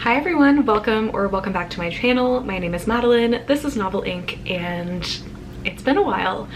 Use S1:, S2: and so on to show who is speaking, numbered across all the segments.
S1: Hi everyone, welcome back to my channel. My name is Madeline, this is Novel Inc, and it's been a while.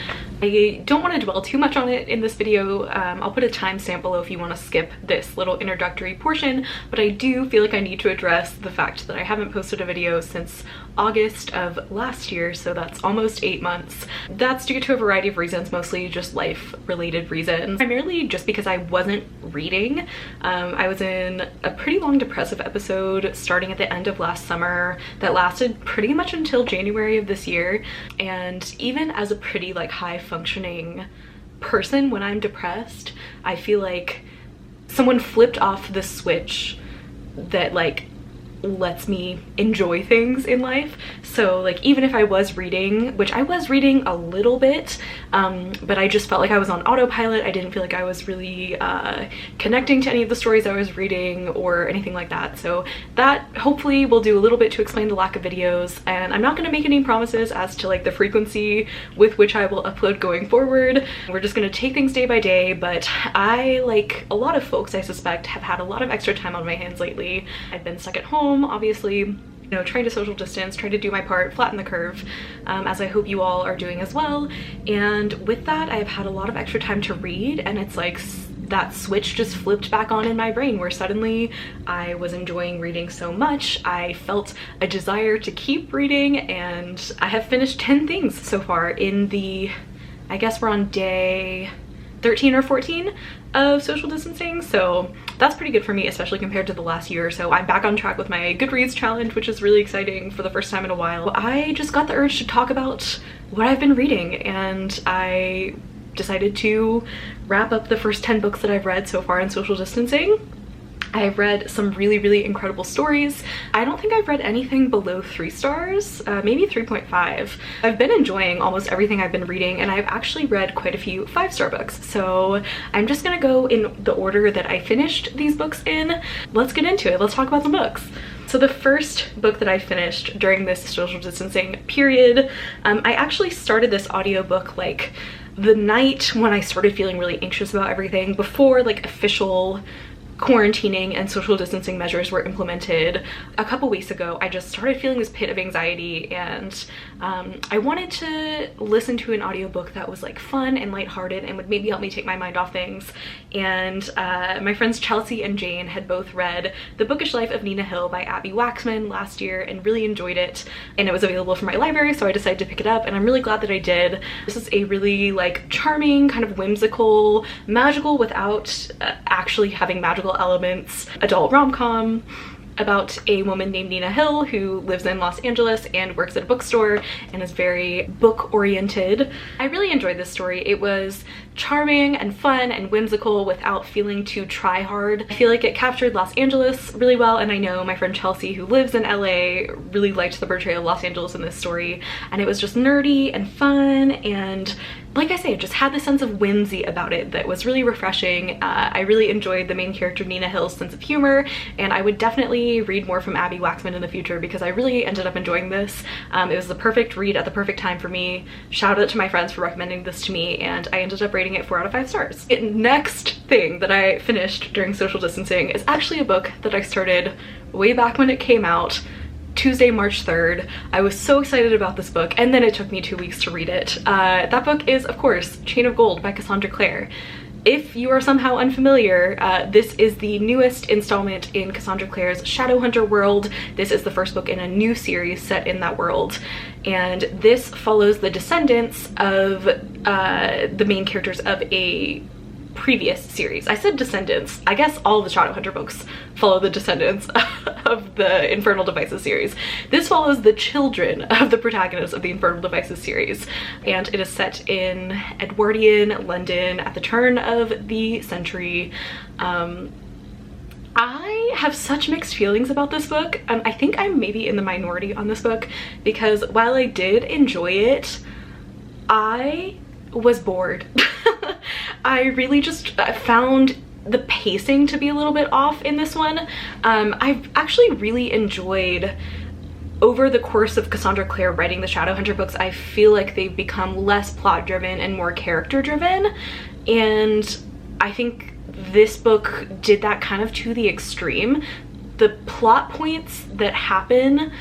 S1: I don't want to dwell too much on it in this video. I'll put a timestamp below if you want to skip this little introductory portion, but I do feel like I need to address the fact that I haven't posted a video since August of last year, so that's almost 8 months. That's due to a variety of reasons, mostly just life-related reasons. Primarily just because I wasn't reading. I was in a pretty long depressive episode starting at the end of last summer that lasted pretty much until January of this year, and even as a pretty high functioning person, when I'm depressed, I feel like someone flipped off the switch that lets me enjoy things in life. So even if I was reading, which I was reading a little bit, but I just felt like I was on autopilot. I didn't feel like I was really connecting to any of the stories I was reading or anything like that. So that hopefully will do a little bit to explain the lack of videos, and I'm not going to make any promises as to the frequency with which I will upload going forward. We're just going to take things day by day, but I, like a lot of folks I suspect, have had a lot of extra time on my hands lately. I've been stuck at home, obviously, you know, trying to social distance, trying to do my part, flatten the curve, as I hope you all are doing as well. And with that, I've had a lot of extra time to read, and it's like that switch just flipped back on in my brain where suddenly I was enjoying reading so much. I felt a desire to keep reading, and I have finished 10 things so far in the, I guess we're on day 13 or 14 of social distancing, so that's pretty good for me, especially compared to the last year or so. I'm back on track with my Goodreads challenge, which is really exciting for the first time in a while. I just got the urge to talk about what I've been reading, and I decided to wrap up the first 10 books that I've read so far in social distancing. I've read some really incredible stories. I don't think I've read anything below 3 stars, maybe 3.5. I've been enjoying almost everything I've been reading, and I've actually read quite a few 5-star books. So I'm just gonna go in the order that I finished these books in. Let's get into it. Let's talk about some books. So the first book that I finished during this social distancing period, I actually started this audiobook the night when I started feeling really anxious about everything, before official quarantining and social distancing measures were implemented a couple weeks ago. I just started feeling this pit of anxiety, and I wanted to listen to an audiobook that was fun and lighthearted and would maybe help me take my mind off things. And my friends Chelsea and Jane had both read The Bookish Life of Nina Hill by Abby Waxman last year and really enjoyed it, and it was available from my library, so I decided to pick it up, and I'm really glad that I did. This is a really charming, kind of whimsical, magical without actually having magical elements adult rom-com about a woman named Nina Hill who lives in Los Angeles and works at a bookstore and is very book oriented. I really enjoyed this story. It was charming and fun and whimsical without feeling too try hard. I feel like it captured Los Angeles really well, and I know my friend Chelsea, who lives in LA, really liked the portrayal of Los Angeles in this story, and it was just nerdy and fun, and like I say, it just had this sense of whimsy about it that was really refreshing. I really enjoyed the main character Nina Hill's sense of humor, and I would definitely read more from Abby Waxman in the future because I really ended up enjoying this. It was the perfect read at the perfect time for me. Shout out to my friends for recommending this to me, and I ended up rating it 4 out of 5 stars. The next thing that I finished during social distancing is actually a book that I started way back when it came out, Tuesday, March 3rd. I was so excited about this book, and then it took me 2 weeks to read it. That book is, of course, Chain of Gold by Cassandra Clare. If you are somehow unfamiliar, this is the newest installment in Cassandra Clare's Shadowhunter world. This is the first book in a new series set in that world, and this follows the descendants of the main characters of a previous series. I said descendants. I guess all of the Shadowhunter books follow the descendants of the Infernal Devices series. This follows the children of the protagonists of the Infernal Devices series, and it is set in Edwardian London at the turn of the century. I have such mixed feelings about this book, and I think I'm maybe in the minority on this book because while I did enjoy it, I was bored. I really just found the pacing to be a little bit off in this one. I've actually really enjoyed, over the course of Cassandra Clare writing the Shadowhunter books, I feel like they've become less plot driven and more character driven, and I think this book did that kind of to the extreme. the plot points that happen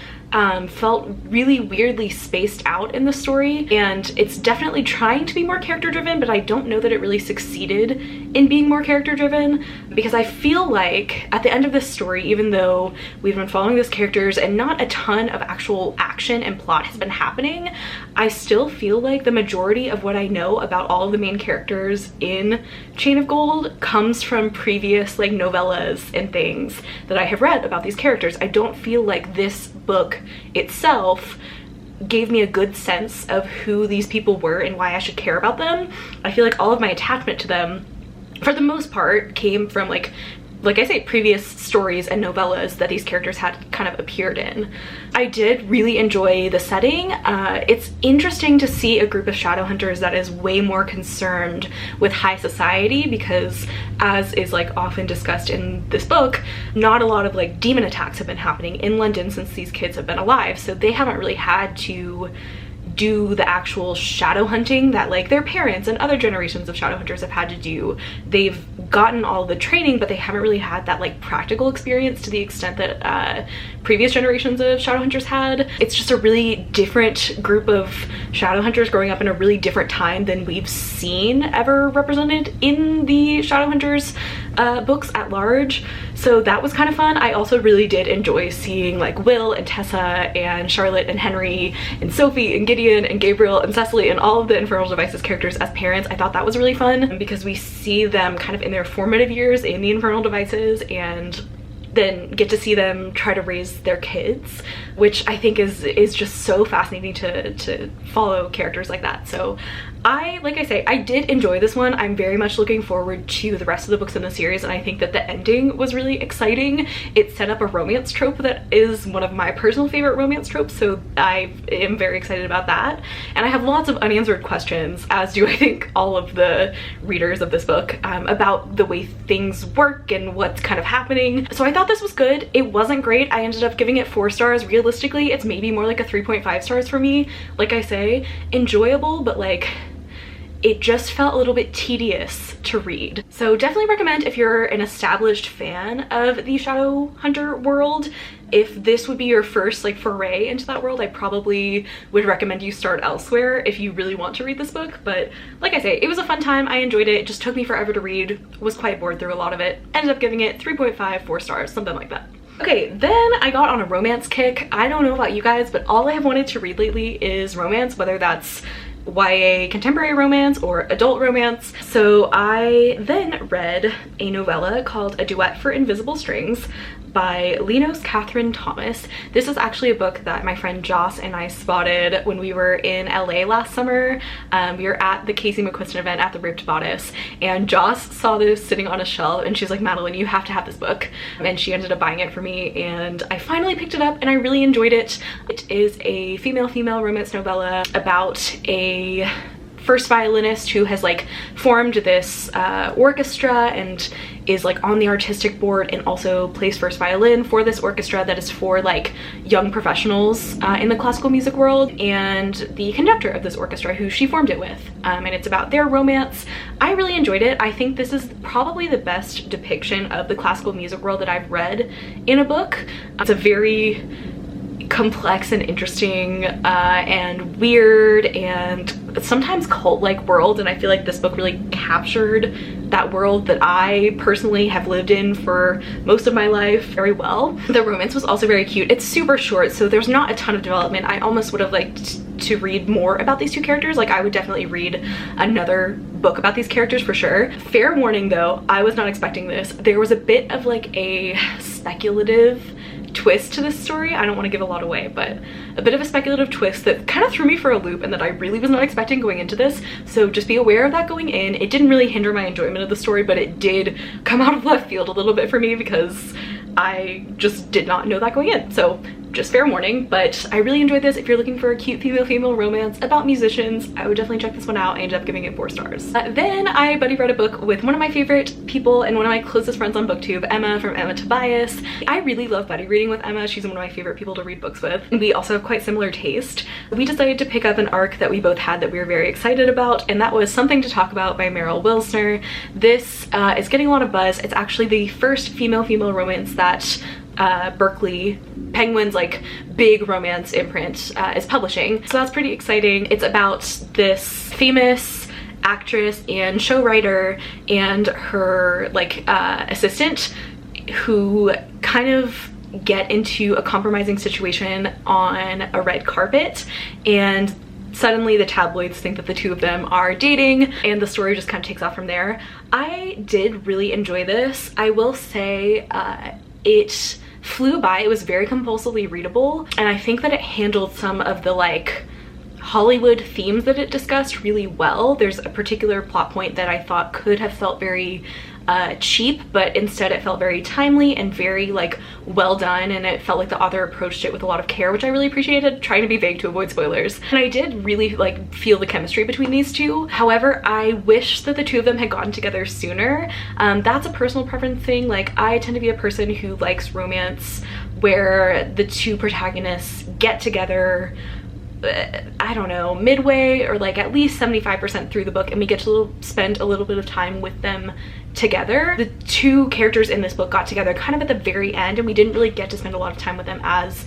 S1: felt really weirdly spaced out in the story, and it's definitely trying to be more character driven, but I don't know that it really succeeded in being more character driven, because I feel like at the end of this story, even though we've been following these characters and not a ton of actual action and plot has been happening, I still feel like the majority of what I know about all of the main characters in Chain of Gold comes from previous like novellas and things that I have read about these characters. I don't feel like this book itself gave me a good sense of who these people were and why I should care about them. I feel like all of my attachment to them, for the most part, came from like I say, previous stories and novellas that these characters had kind of appeared in. I did really enjoy the setting. It's interesting to see a group of shadow hunters that is way more concerned with high society, because as is like often discussed in this book, not a lot of like demon attacks have been happening in London since these kids have been alive, so they haven't really had to do the actual shadow hunting that like their parents and other generations of shadow hunters have had to do. They've gotten all the training, but they haven't really had that like practical experience to the extent that previous generations of shadow hunters had. It's just a really different group of shadow hunters growing up in a really different time than we've seen ever represented in the shadow hunters books at large. So that was kind of fun. I also really did enjoy seeing like Will and Tessa and Charlotte and Henry and Sophie and Gideon and Gabriel and Cecily and all of the Infernal Devices characters as parents. I thought that was really fun because we see them kind of in their formative years in the Infernal Devices, and then get to see them try to raise their kids, which I think is just so fascinating to follow characters like that. So like I say, I did enjoy this one. I'm very much looking forward to the rest of the books in the series, and I think that the ending was really exciting. It set up a romance trope that is one of my personal favorite romance tropes, so I am very excited about that. And I have lots of unanswered questions, as do I think all of the readers of this book, about the way things work and what's kind of happening. So I thought this was good. It wasn't great. I ended up giving it 4 stars. Realistically, it's maybe more like a 3.5 stars for me. Like I say, enjoyable, but like it just felt a little bit tedious to read. So definitely recommend if you're an established fan of the shadow hunter world. If this would be your first like foray into that world, I probably would recommend you start elsewhere if you really want to read this book. But like I say, it was a fun time. I enjoyed it. It just took me forever to read. Was quite bored through a lot of it. Ended up giving it 3.5, 4 stars, something like that. Okay, then I got on a romance kick. I don't know about you guys, but all I have wanted to read lately is romance, whether that's YA contemporary romance or adult romance. So I then read a novella called A Duet for Invisible Strings by Linos Catherine Thomas. This is actually a book that my friend Joss and I spotted when we were in LA last summer. We were at the Casey McQuiston event at the Ripped Bodice, and Joss saw this sitting on a shelf and she's like, Madeline, you have to have this book. And she ended up buying it for me, and I finally picked it up and I really enjoyed it. It is a female-female romance novella about a first violinist who has like formed this orchestra and is like on the artistic board and also plays first violin for this orchestra that is for like young professionals in the classical music world, and the conductor of this orchestra who she formed it with, and it's about their romance. I really enjoyed it. I think this is probably the best depiction of the classical music world that I've read in a book. It's a very complex and interesting and weird and sometimes cult-like world, and I feel like this book really captured that world that I personally have lived in for most of my life very well. The romance was also very cute. It's super short, so there's not a ton of development. I almost would have liked to read more about these two characters. Like, I would definitely read another book about these characters for sure. Fair warning though, I was not expecting this. There was a bit of like a speculative twist to this story. I don't want to give a lot away, but a bit of a speculative twist that kind of threw me for a loop and that I really was not expecting going into this. So just be aware of that going in. It didn't really hinder my enjoyment of the story, but it did come out of left field a little bit for me because I just did not know that going in. So just fair warning, but I really enjoyed this. If you're looking for a cute female-female romance about musicians, I would definitely check this one out. I ended up giving it 4 stars. Then I buddy read a book with one of my favorite people and one of my closest friends on BookTube, Emma from Emma Tobias. I really love buddy reading with Emma. She's one of my favorite people to read books with. And we also have quite similar taste. We decided to pick up an arc that we both had that we were very excited about, and that was Something to Talk About by Meryl Wilsner. This is getting a lot of buzz. It's actually the first female-female romance that Berkeley Penguin's like big romance imprint is publishing. So that's pretty exciting. It's about this famous actress and show writer and her like assistant who kind of get into a compromising situation on a red carpet, and suddenly the tabloids think that the two of them are dating, and the story just kind of takes off from there. I did really enjoy this. I will say it flew by. It was very compulsively readable, and I think that it handled some of the like Hollywood themes that it discussed really well. There's a particular plot point that I thought could have felt very cheap, but instead it felt very timely and very like well done, and it felt like the author approached it with a lot of care, which I really appreciated, trying to be vague to avoid spoilers. And I did really like feel the chemistry between these two. However, I wish that the two of them had gotten together sooner. That's a personal preference thing. Like, I tend to be a person who likes romance where the two protagonists get together, I don't know, midway or like at least 75% through the book, and we get to spend a little bit of time with them together. The two characters in this book got together kind of at the very end, and we didn't really get to spend a lot of time with them as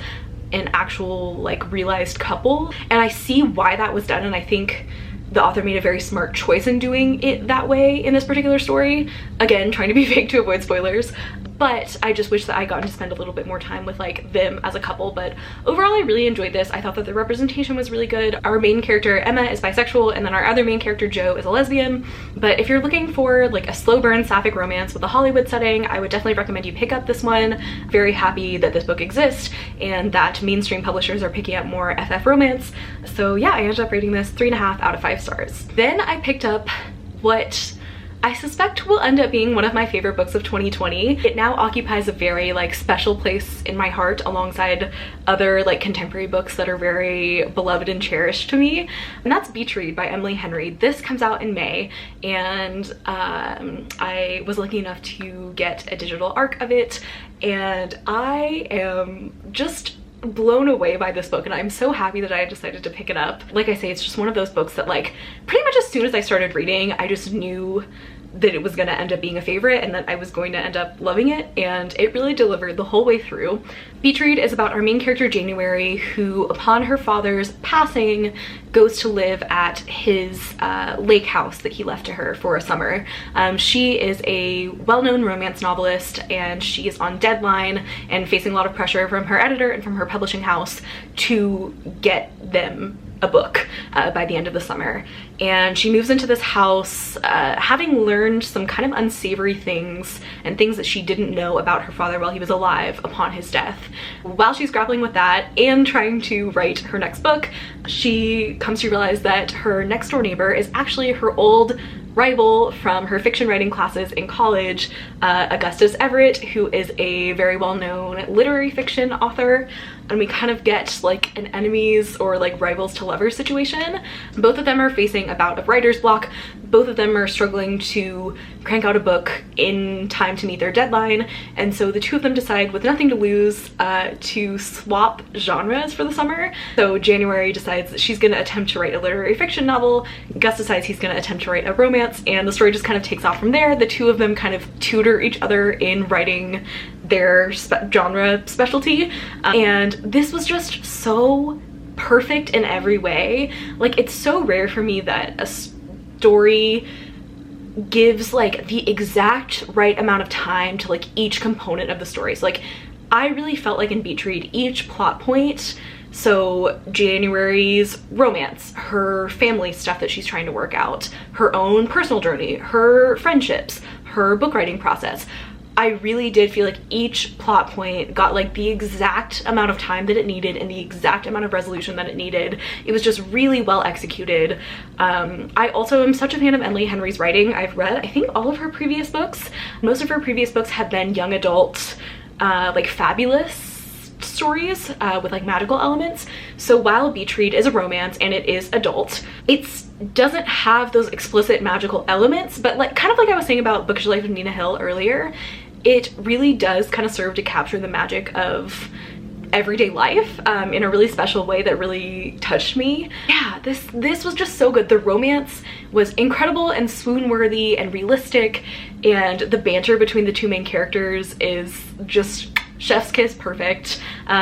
S1: an actual like realized couple. And I see why that was done, and I think the author made a very smart choice in doing it that way in this particular story. Again, trying to be vague to avoid spoilers. But I just wish that I got to spend a little bit more time with like them as a couple. But overall, I really enjoyed this. I thought that the representation was really good. Our main character Emma is bisexual, and then our other main character Jo is a lesbian. But if you're looking for like a slow burn sapphic romance with a Hollywood setting, I would definitely recommend you pick up this one. Very happy that this book exists and that mainstream publishers are picking up more FF romance. So yeah, I ended up rating this 3.5 out of 5 stars. Then I picked up what I suspect will end up being one of my favorite books of 2020. It now occupies a very like special place in my heart alongside other like contemporary books that are very beloved and cherished to me, and that's Beach Read by Emily Henry. This comes out in May, and I was lucky enough to get a digital arc of it, and I am just blown away by this book, and I'm so happy that I decided to pick it up. Like I say, it's just one of those books that like pretty much as soon as I started reading, I just knew that it was going to end up being a favorite and that I was going to end up loving it, and it really delivered the whole way through. Beach Read is about our main character January, who upon her father's passing goes to live at his lake house that he left to her for a summer. She is a well-known romance novelist, and she is on deadline and facing a lot of pressure from her editor and from her publishing house to get them a book by the end of the summer. And she moves into this house having learned some kind of unsavory things and things that she didn't know about her father while he was alive upon his death. While she's grappling with that and trying to write her next book, she comes to realize that her next door neighbor is actually her old rival from her fiction writing classes in college, Augustus Everett, who is a very well-known literary fiction author. And we kind of get like an enemies or like rivals to lovers situation. Both of them are facing a bout of writer's block. Both of them are struggling to crank out a book in time to meet their deadline. And so the two of them decide, with nothing to lose, to swap genres for the summer. So January decides that she's going to attempt to write a literary fiction novel. Gus decides he's going to attempt to write a romance, and the story just kind of takes off from there. The two of them kind of tutor each other in writing their genre specialty, and this was just so perfect in every way. Like, it's so rare for me that a story gives like the exact right amount of time to like each component of the story. So like, I really felt like in Beach Read, each plot point, so January's romance, her family stuff that she's trying to work out, her own personal journey, her friendships, her book writing process, I really did feel like each plot point got like the exact amount of time that it needed and the exact amount of resolution that it needed. It was just really well executed. I also am such a fan of Emily Henry's writing. I've read, I think, all of her previous books. Most of her previous books have been young adult, like fabulous stories with like magical elements. So while Beach Read is a romance and it is adult, it doesn't have those explicit magical elements, but like kind of like I was saying about Bookish Life of Nina Hill earlier, it really does kind of serve to capture the magic of everyday life in a really special way that really touched me. Yeah, this was just so good. The romance was incredible and swoon-worthy and realistic, and the banter between the two main characters is just chef's kiss, perfect.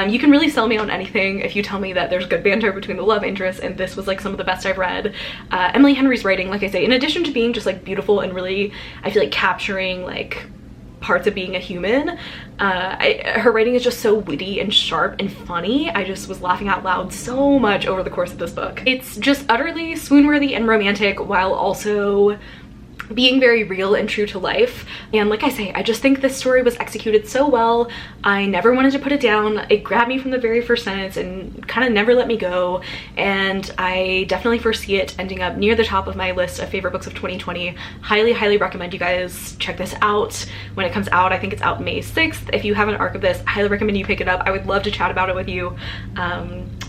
S1: You can really sell me on anything if you tell me that there's good banter between the love interests, and this was like some of the best I've read. Emily Henry's writing, like I say, in addition to being just like beautiful and really, I feel like, capturing like parts of being a human, her writing is just so witty and sharp and funny. I just was laughing out loud so much over the course of this book. It's just utterly swoon-worthy and romantic while also being very real and true to life. And like I say, I just think this story was executed so well. I never wanted to put it down. It grabbed me from the very first sentence and kind of never let me go. And I definitely foresee it ending up near the top of my list of favorite books of 2020. Highly, highly recommend you guys check this out when it comes out. I think it's out May 6th. If you have an arc of this, I highly recommend you pick it up. I would love to chat about it with you.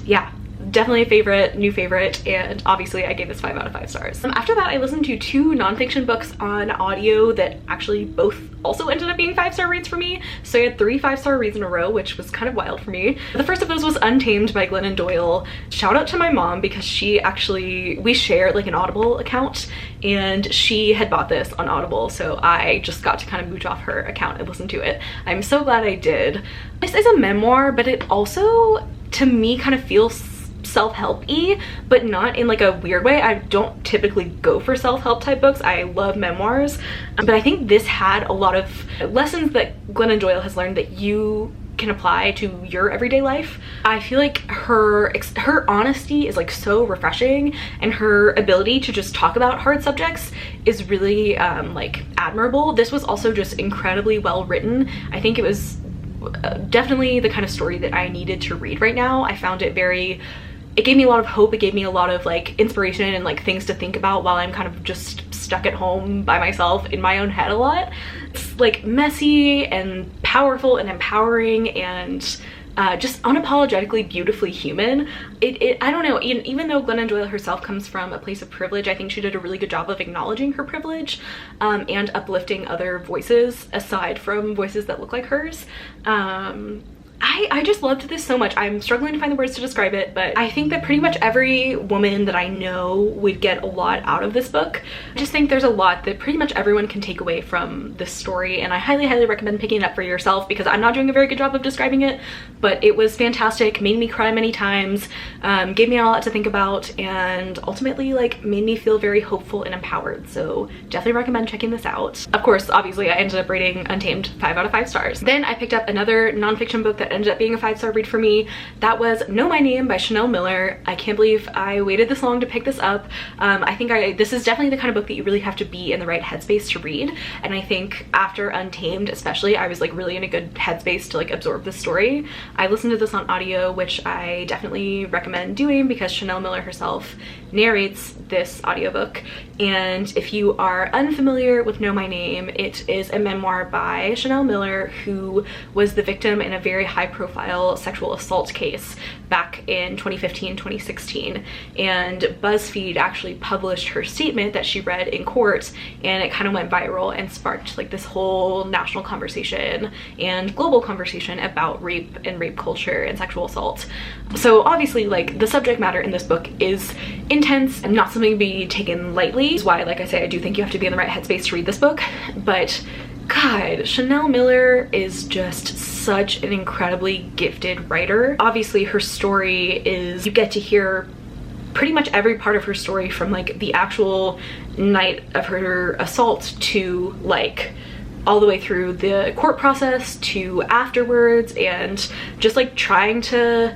S1: Yeah. Definitely a favorite, new favorite, and obviously I gave this 5 out of 5 stars. After that, I listened to 2 nonfiction books on audio that actually both also ended up being 5-star reads for me. So I had 3 5-star reads in a row, which was kind of wild for me. The first of those was Untamed by Glennon Doyle. Shout out to my mom because we share like an Audible account, and she had bought this on Audible, so I just got to kind of mooch off her account and listen to it. I'm so glad I did. This is a memoir, but it also, to me, kind of feels self-help-y, but not in like a weird way. I don't typically go for self-help type books. I love memoirs, but I think this had a lot of lessons that Glennon Doyle has learned that you can apply to your everyday life. I feel like her honesty is like so refreshing, and her ability to just talk about hard subjects is really like admirable. This was also just incredibly well written. I think it was definitely the kind of story that I needed to read right now. I found it it gave me a lot of hope. It gave me a lot of like inspiration and like things to think about while I'm kind of just stuck at home by myself in my own head a lot. It's like messy and powerful and empowering and just unapologetically beautifully human. I don't know, even though Glennon Doyle herself comes from a place of privilege, I think she did a really good job of acknowledging her privilege and uplifting other voices aside from voices that look like hers. I just loved this so much. I'm struggling to find the words to describe it, but I think that pretty much every woman that I know would get a lot out of this book. I just think there's a lot that pretty much everyone can take away from this story, and I highly, highly recommend picking it up for yourself because I'm not doing a very good job of describing it, but it was fantastic, made me cry many times, gave me a lot to think about, and ultimately like made me feel very hopeful and empowered. So definitely recommend checking this out. Of course, obviously I ended up rating Untamed 5 out of 5 stars. Then I picked up another nonfiction book that ended up being a 5-star read for me. That was Know My Name by Chanel Miller. I can't believe I waited this long to pick this up. I think this is definitely the kind of book that you really have to be in the right headspace to read, and I think after Untamed especially, I was like really in a good headspace to like absorb the story. I listened to this on audio, which I definitely recommend doing because Chanel Miller herself narrates this audiobook. And if you are unfamiliar with Know My Name, it is a memoir by Chanel Miller, who was the victim in a very high-profile sexual assault case back in 2015-2016, and BuzzFeed actually published her statement that she read in court, and it kind of went viral and sparked like this whole national conversation and global conversation about rape and rape culture and sexual assault. So obviously like the subject matter in this book is intense and not something to be taken lightly. This is why, like I say, I do think you have to be in the right headspace to read this book, but God, Chanel Miller is just such an incredibly gifted writer. Obviously her story is, you get to hear pretty much every part of her story from like the actual night of her assault to like all the way through the court process to afterwards, and just like trying to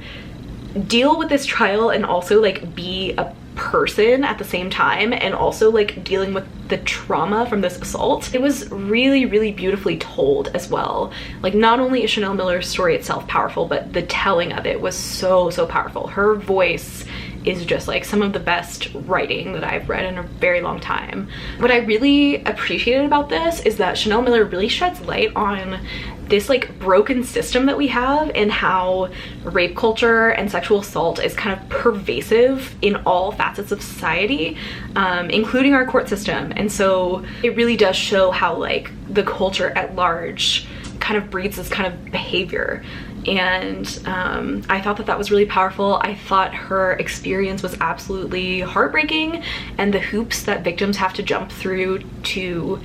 S1: deal with this trial and also like be a person at the same time, and also like dealing with the trauma from this assault. It was really, really beautifully told as well. Like not only is Chanel Miller's story itself powerful, but the telling of it was so, so powerful. Her voice is just like some of the best writing that I've read in a very long time. What I really appreciated about this is that Chanel Miller really sheds light on this like broken system that we have, and how rape culture and sexual assault is kind of pervasive in all facets of society, including our court system. And so it really does show how like the culture at large kind of breeds this kind of behavior. And I thought that that was really powerful. I thought her experience was absolutely heartbreaking, and the hoops that victims have to jump through to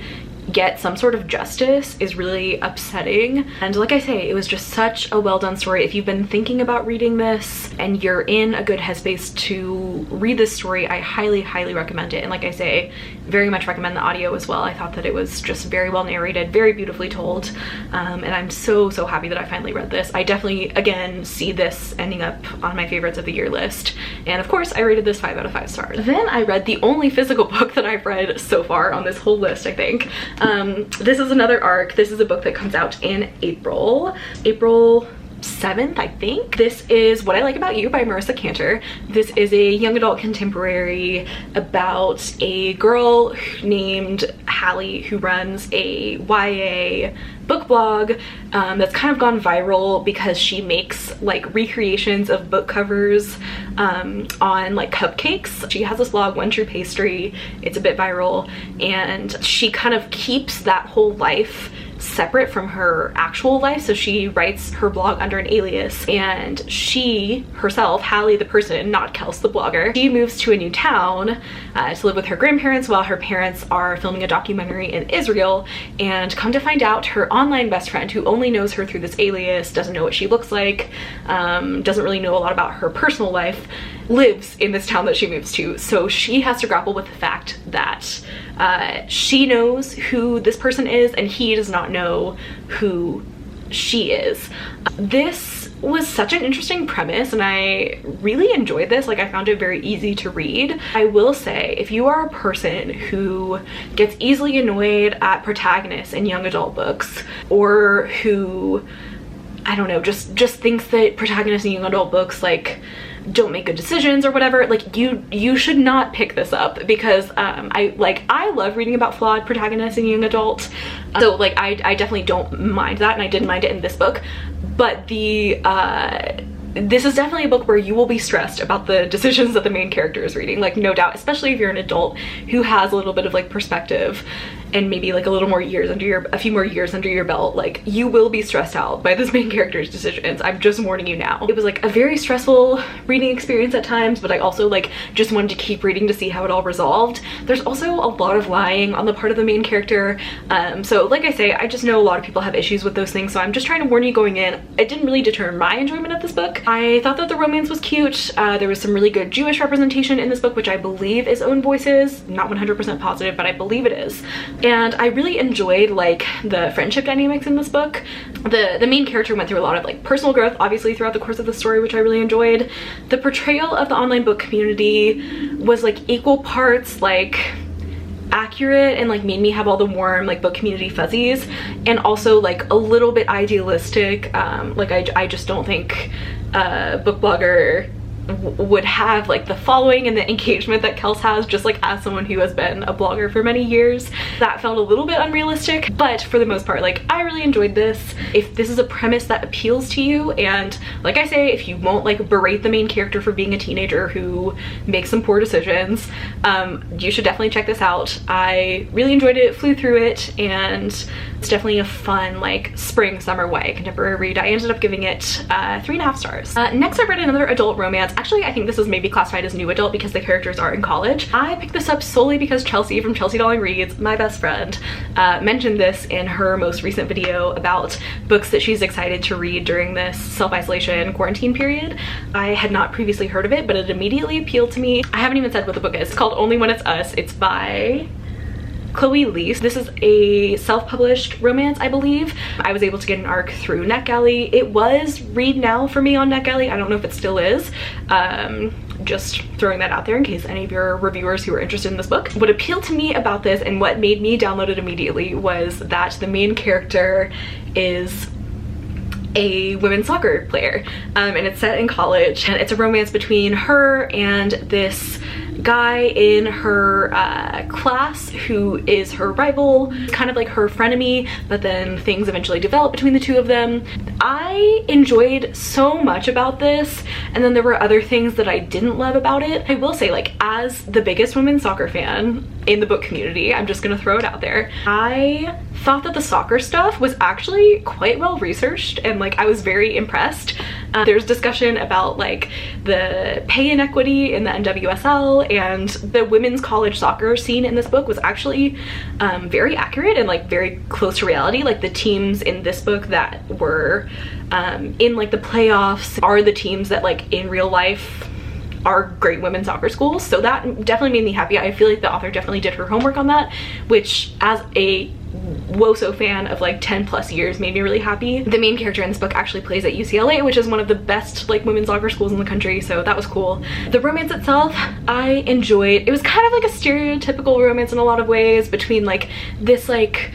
S1: get some sort of justice is really upsetting. And like I say, it was just such a well done story. If you've been thinking about reading this and you're in a good headspace to read this story, I highly, highly recommend it. And like I say, very much recommend the audio as well. I thought that it was just very well narrated, very beautifully told, and I'm so happy that I finally read this. I definitely, again, see this ending up on my favorites of the year list, and of course I rated this 5 out of 5 stars. Then I read the only physical book that I've read so far on this whole list, I think. This is another ARC. This is a book that comes out in April 7th, I think. This is What I Like About You by Marissa Cantor. This is a young adult contemporary about a girl named Hallie who runs a YA book blog that's kind of gone viral because she makes like recreations of book covers on like cupcakes. She has this blog, One True Pastry. It's a bit viral, and she kind of keeps that whole life separate from her actual life. So she writes her blog under an alias, and she herself, Hallie the person, not Kels the blogger, she moves to a new town to live with her grandparents while her parents are filming a documentary in Israel. And come to find out, her online best friend, who only knows her through this alias, doesn't know what she looks like, doesn't really know a lot about her personal life, lives in this town that she moves to. So she has to grapple with the fact that she knows who this person is and he does not know who she is. This was such an interesting premise, and I really enjoyed this. Like, I found it very easy to read. I will say, if you are a person who gets easily annoyed at protagonists in young adult books, or who, I don't know, just thinks that protagonists in young adult books like don't make good decisions or whatever, like you should not pick this up, because I love reading about flawed protagonists in young adult, so like I definitely don't mind that, and I didn't mind it in this book. But this is definitely a book where you will be stressed about the decisions that the main character is reading, like no doubt, especially if you're an adult who has a little bit of like perspective and maybe like a few more years under your belt. Like, you will be stressed out by this main character's decisions. I'm just warning you now. It was like a very stressful reading experience at times, but I also like just wanted to keep reading to see how it all resolved. There's also a lot of lying on the part of the main character, so like I say, I just know a lot of people have issues with those things, so I'm just trying to warn you going in. It didn't really deter my enjoyment of this book. I thought that the romance was cute. There was some really good Jewish representation in this book, which I believe is Own Voices. Not 100% positive, but I believe it is. And I really enjoyed like the friendship dynamics in this book. The main character went through a lot of like personal growth, obviously, throughout the course of the story, which I really enjoyed. The portrayal of the online book community was like equal parts like accurate and like made me have all the warm like book community fuzzies, and also like a little bit idealistic. Like I just don't think a book blogger would have like the following and the engagement that Kels has, just like as someone who has been a blogger for many years. That felt a little bit unrealistic, but for the most part, like, I really enjoyed this. If this is a premise that appeals to you, and like I say, if you won't like berate the main character for being a teenager who makes some poor decisions, you should definitely check this out. I really enjoyed it, flew through it, and it's definitely a fun like spring summer YA contemporary read. I ended up giving it 3.5 stars. Next I read another adult romance. Actually, I think this is maybe classified as new adult because the characters are in college. I picked this up solely because Chelsea from Chelsea Darling Reads, my best friend, mentioned this in her most recent video about books that she's excited to read during this self-isolation quarantine period. I had not previously heard of it, but it immediately appealed to me. I haven't even said what the book is. It's called Only When It's Us. It's by Chloe Lease. This is a self-published romance, I believe. I was able to get an ARC through NetGalley. It was Read Now for me on NetGalley. I don't know if it still is. Just throwing that out there in case any of your reviewers who are interested in this book. What appealed to me about this and what made me download it immediately was that the main character is a women's soccer player, and it's set in college, and it's a romance between her and this guy in her class who is her rival, kind of like her frenemy, but then things eventually develop between the two of them. I enjoyed so much about this, and then there were other things that I didn't love about it. I will say, like, as the biggest women's soccer fan in the book community. I'm just gonna throw it out there. I thought that the soccer stuff was actually quite well researched, and like I was very impressed. There's discussion about like the pay inequity in the NWSL, and the women's college soccer scene in this book was actually very accurate and like very close to reality. Like the teams in this book that were in like the playoffs are the teams that like in real life are great women's soccer schools. So that definitely made me happy. I feel like the author definitely did her homework on that, which as a WOSO fan of like 10 plus years made me really happy. The main character in this book actually plays at UCLA, which is one of the best like women's soccer schools in the country, so that was cool. The romance itself I enjoyed. It was kind of like a stereotypical romance in a lot of ways between like this like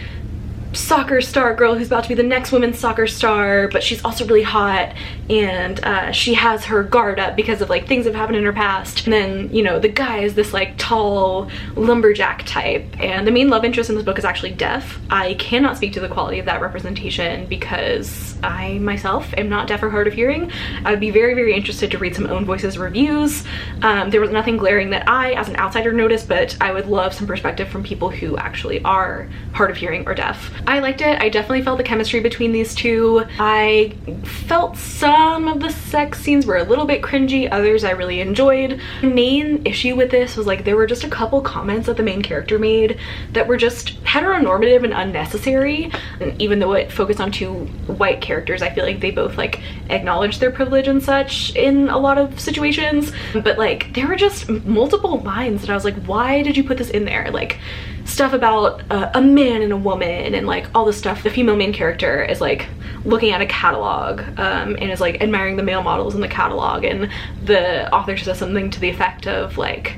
S1: soccer star girl who's about to be the next women's soccer star, but she's also really hot, and she has her guard up because of like things that have happened in her past. And then, you know, the guy is this like tall lumberjack type, and the main love interest in this book is actually deaf. I cannot speak to the quality of that representation because I myself am not deaf or hard of hearing. I would be very, very interested to read some Own Voices reviews. There was nothing glaring that I as an outsider noticed, but I would love some perspective from people who actually are hard of hearing or deaf. I liked it. I definitely felt the chemistry between these two. I felt some of the sex scenes were a little bit cringy, others I really enjoyed. The main issue with this was like there were just a couple comments that the main character made that were just heteronormative and unnecessary, and even though it focused on two white characters, I feel like they both like acknowledged their privilege and such in a lot of situations, but like there were just multiple lines that I was like, why did you put this in there? Like stuff about a man and a woman and like all this stuff. The female main character is like looking at a catalog and is like admiring the male models in the catalog, and the author says something to the effect of like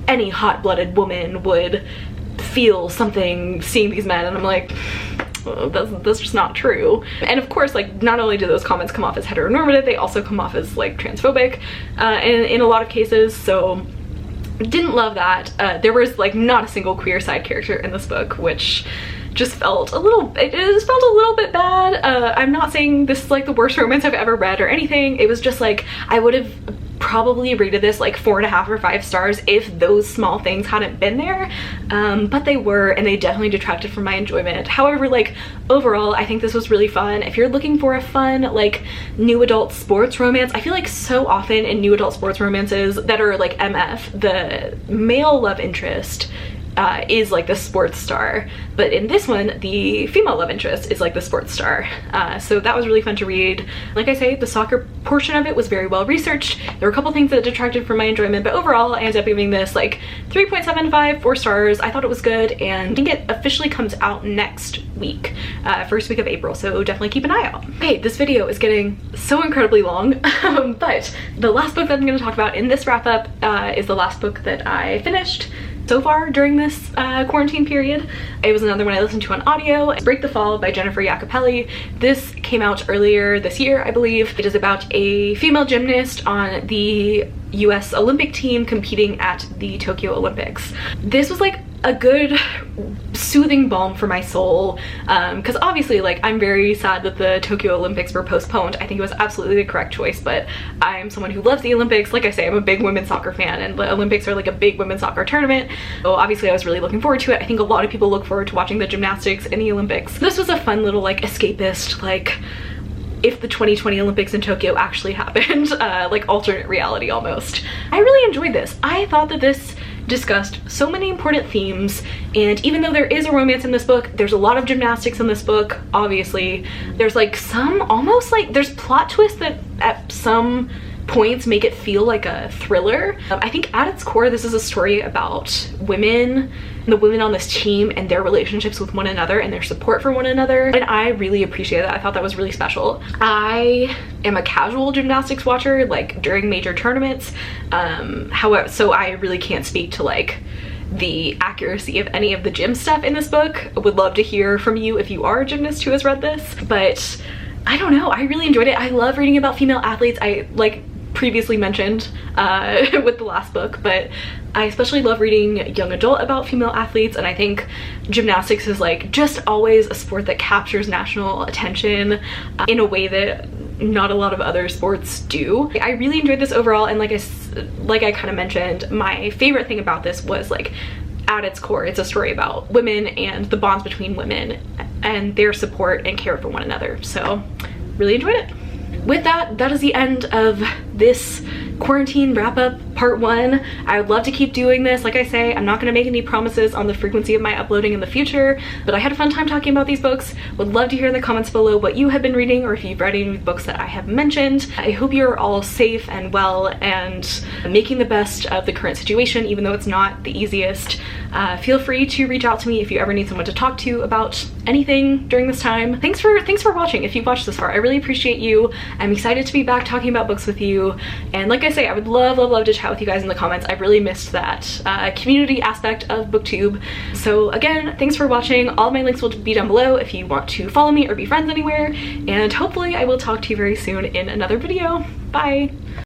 S1: any hot-blooded woman would feel something seeing these men, and I'm like, oh, that's just not true. And of course, like not only do those comments come off as heteronormative, they also come off as like transphobic in a lot of cases. So didn't love that. There was like not a single queer side character in this book, which just felt a little, it just felt a little bit bad. I'm not saying this is like the worst romance I've ever read or anything. It was just like, I would have probably rated this like 4.5 or 5 stars if those small things hadn't been there, but they were, and they definitely detracted from my enjoyment. However, like overall, I think this was really fun. If you're looking for a fun like new adult sports romance, I feel like so often in new adult sports romances that are like MF, the male love interest is like the sports star, but in this one the female love interest is like the sports star. So that was really fun to read. Like I say, the soccer portion of it was very well researched. There were a couple things that detracted from my enjoyment, but overall I ended up giving this like 3.75, 4 stars. I thought it was good, and I think it officially comes out next week, first week of April, so definitely keep an eye out. Okay, this video is getting so incredibly long, but the last book that I'm going to talk about in this wrap up is the last book that I finished so far during this quarantine period. It was another one I listened to on audio, Break the Fall by Jennifer Jacopelli. This came out earlier this year, I believe. It is about a female gymnast on the US Olympic team competing at the Tokyo Olympics. This was like a good soothing balm for my soul, because obviously like I'm very sad that the Tokyo Olympics were postponed. I think it was absolutely the correct choice, but I'm someone who loves the Olympics. Like I say, I'm a big women's soccer fan, and the Olympics are like a big women's soccer tournament, so obviously I was really looking forward to it. I think a lot of people look forward to watching the gymnastics in the Olympics. This was a fun little like escapist, like if the 2020 Olympics in Tokyo actually happened, like alternate reality almost. I really enjoyed this. I thought that this discussed so many important themes, and even though there is a romance in this book, there's a lot of gymnastics in this book. Obviously there's like some almost like there's plot twists that at some points make it feel like a thriller. I think at its core this is a story about women, the women on this team, and their relationships with one another and their support for one another, and I really appreciate that. I thought that was really special. I am a casual gymnastics watcher like during major tournaments, however, so I really can't speak to like the accuracy of any of the gym stuff in this book. I would love to hear from you if you are a gymnast who has read this, but I don't know, I really enjoyed it. I love reading about female athletes. I like previously mentioned with the last book, but I especially love reading young adult about female athletes, and I think gymnastics is like just always a sport that captures national attention in a way that not a lot of other sports do. I really enjoyed this overall, and like I kind of mentioned, my favorite thing about this was like at its core, it's a story about women and the bonds between women and their support and care for one another. So really enjoyed it. With that, that is the end of this quarantine wrap-up part 1. I would love to keep doing this. Like I say, I'm not going to make any promises on the frequency of my uploading in the future, but I had a fun time talking about these books. Would love to hear in the comments below what you have been reading, or if you've read any of the books that I have mentioned. I hope you're all safe and well and making the best of the current situation, even though it's not the easiest. Feel free to reach out to me if you ever need someone to talk to about anything during this time. Thanks for watching. If you've watched this far, I really appreciate you. I'm excited to be back talking about books with you. And like I say, I would love to chat with you guys in the comments. I've really missed that community aspect of BookTube. So again, thanks for watching. All my links will be down below if you want to follow me or be friends anywhere. And hopefully I will talk to you very soon in another video. Bye.